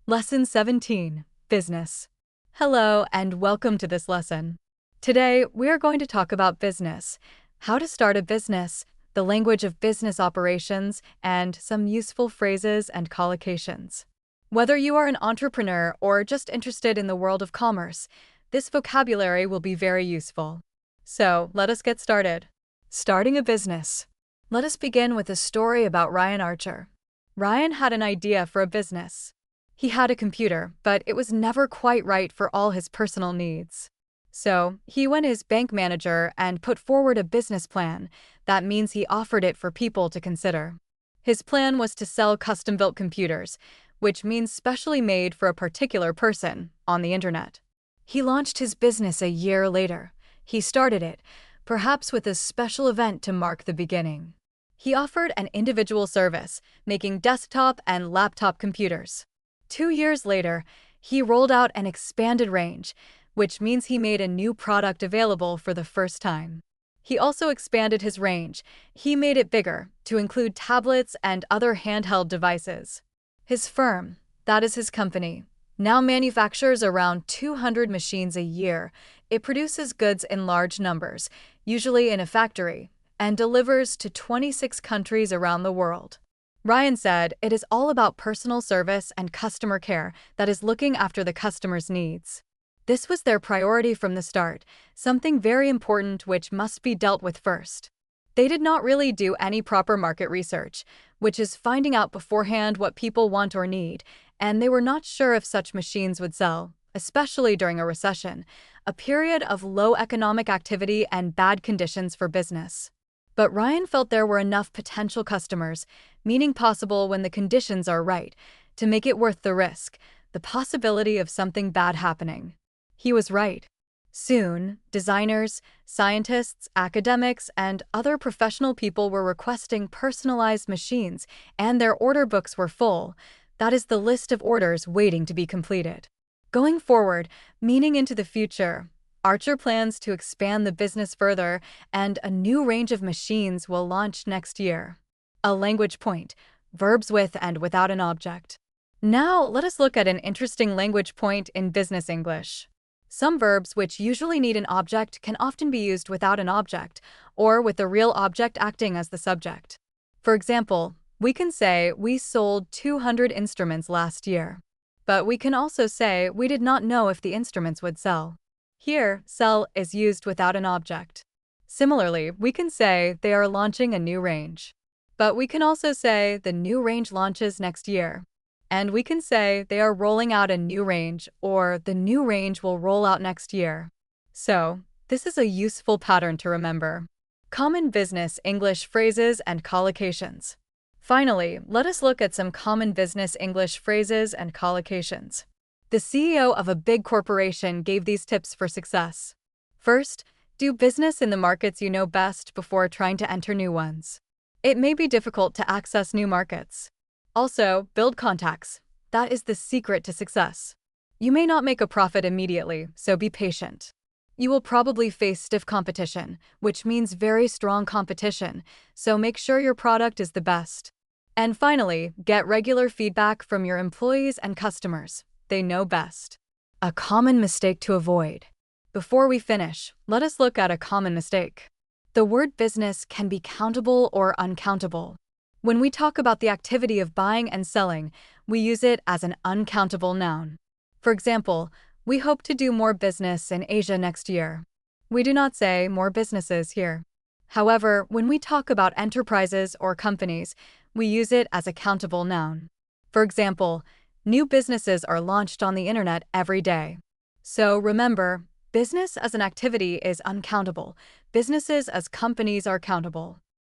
Lesson 17, Business. Hello and welcome to this lesson. Today, we are going to talk about business, how to start a business, the language of business operations, and some useful phrases and collocations. Whether you are an entrepreneur or just interested in the world of commerce, this vocabulary will be very useful. So, let us get started. Starting a business. Let us begin with a story about Ryan Archer. Ryan had an idea for a business. He had a computer, but it was never quite right for all his personal needs. So, he went to his bank manager and put forward a business plan. That means he offered it for people to consider. His plan was to sell custom-built computers, which means specially made for a particular person, on the internet. He launched his business a year later. He started it, perhaps with a special event to mark the beginning. He offered an individual service, making desktop and laptop computers. 2 years later, he rolled out an expanded range, which means he made a new product available for the first time. He also expanded his range. He made it bigger, to include tablets and other handheld devices. His firm, that is his company, now manufactures around 200 machines a year. It produces goods in large numbers, usually in a factory, and delivers to 26 countries around the world. Ryan said it is all about personal service and customer care, that is looking after the customer's needs. This was their priority from the start, something very important which must be dealt with first. They did not really do any proper market research, which is finding out beforehand what people want or need, and they were not sure if such machines would sell, especially during a recession, a period of low economic activity and bad conditions for business. But Ryan felt there were enough potential customers, meaning possible when the conditions are right, to make it worth the risk, the possibility of something bad happening. He was right. Soon, designers, scientists, academics, and other professional people were requesting personalized machines, and their order books were full. That is the list of orders waiting to be completed. Going forward, meaning into the future, Archer plans to expand the business further, and a new range of machines will launch next year. A language point, verbs with and without an object. Now, let us look at an interesting language point in business English. Some verbs which usually need an object can often be used without an object, or with the real object acting as the subject. For example, we can say we sold 200 instruments last year. But we can also say we did not know if the instruments would sell. Here, sell is used without an object. Similarly, we can say they are launching a new range. But we can also say the new range launches next year. And we can say they are rolling out a new range, or the new range will roll out next year. So, this is a useful pattern to remember. Common business English phrases and collocations. Finally, let us look at some common business English phrases and collocations. The CEO of a big corporation gave these tips for success. First, do business in the markets you know best before trying to enter new ones. It may be difficult to access new markets. Also, build contacts. That is the secret to success. You may not make a profit immediately, so be patient. You will probably face stiff competition, which means very strong competition, so make sure your product is the best. And finally, get regular feedback from your employees and customers. They know best. A common mistake to avoid. Before we finish, let us look at a common mistake. The word business can be countable or uncountable. When we talk about the activity of buying and selling, we use it as an uncountable noun. For example, we hope to do more business in Asia next year. We do not say more businesses here. However, when we talk about enterprises or companies, we use it as a countable noun. For example, new businesses are launched on the internet every day. So remember, business as an activity is uncountable. Businesses as companies are countable.